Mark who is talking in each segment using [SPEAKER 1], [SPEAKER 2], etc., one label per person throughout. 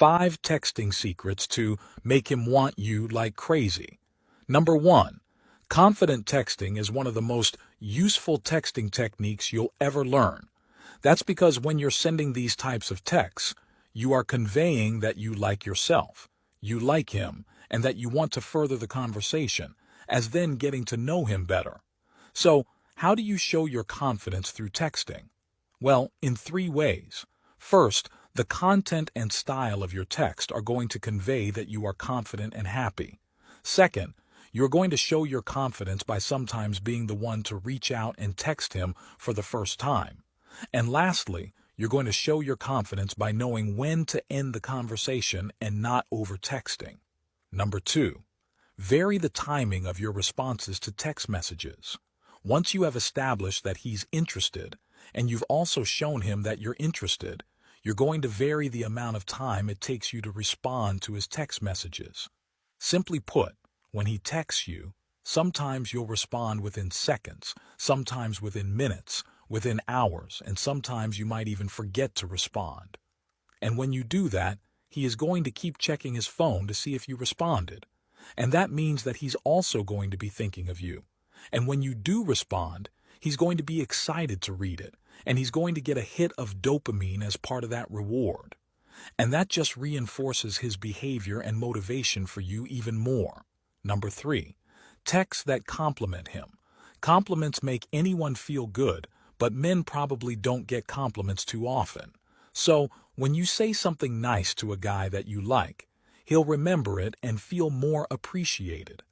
[SPEAKER 1] 5 texting secrets to make him want you like crazy. Number 1. Confident texting is one of the most useful texting techniques you'll ever learn. That's because when you're sending these types of texts, you are conveying that you like yourself, you like him, and that you want to further the conversation, as then getting to know him better. So, how do you show your confidence through texting? Well, in 3 ways. First, the content and style of your text are going to convey that you are confident and happy. Second, you're going to show your confidence by sometimes being the one to reach out and text him for the first time. And lastly, you're going to show your confidence by knowing when to end the conversation and not over-texting. Number 2, vary the timing of your responses to text messages. Once you have established that he's interested, and you've also shown him that you're interested, you're going to vary the amount of time it takes you to respond to his text messages. Simply put, when he texts you, sometimes you'll respond within seconds, sometimes within minutes, within hours, and sometimes you might even forget to respond. And when you do that, he is going to keep checking his phone to see if you responded. And that means that he's also going to be thinking of you. And when you do respond, he's going to be excited to read it, and he's going to get a hit of dopamine as part of that reward. And that just reinforces his behavior and motivation for you even more. Number 3, texts that compliment him. Compliments make anyone feel good, but men probably don't get compliments too often. So, when you say something nice to a guy that you like, he'll remember it and feel more appreciated.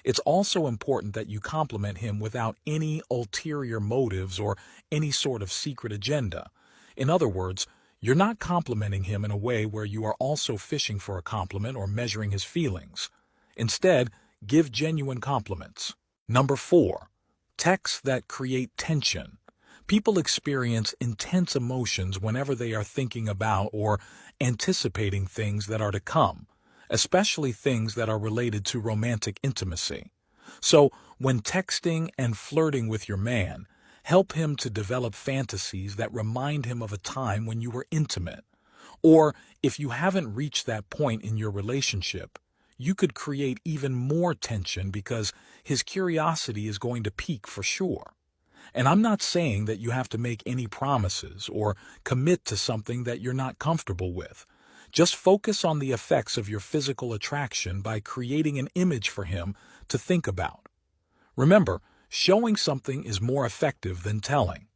[SPEAKER 1] It's also important that you compliment him without any ulterior motives or any sort of secret agenda. In other words, you're not complimenting him in a way where you are also fishing for a compliment or measuring his feelings. Instead, give genuine compliments. Number 4, texts that create tension. People experience intense emotions whenever they are thinking about or anticipating things that are to come, especially things that are related to romantic intimacy. So, when texting and flirting with your man, help him to develop fantasies that remind him of a time when you were intimate. Or, if you haven't reached that point in your relationship, you could create even more tension because his curiosity is going to peak for sure. And I'm not saying that you have to make any promises or commit to something that you're not comfortable with. Just focus on the effects of your physical attraction by creating an image for him to think about. Remember, showing something is more effective than telling.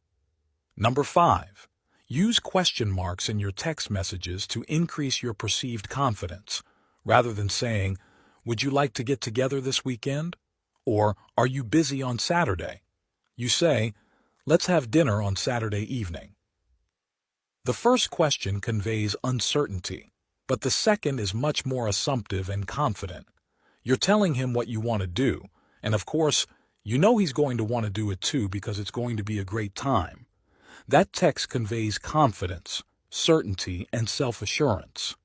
[SPEAKER 1] Number 5, use question marks in your text messages to increase your perceived confidence. Rather than saying, "Would you like to get together this weekend?" or "Are you busy on Saturday?" you say, "Let's have dinner on Saturday evening." The first question conveys uncertainty, but the second is much more assumptive and confident. You're telling him what you want to do, and of course, you know he's going to want to do it too because it's going to be a great time. That text conveys confidence, certainty, and self-assurance.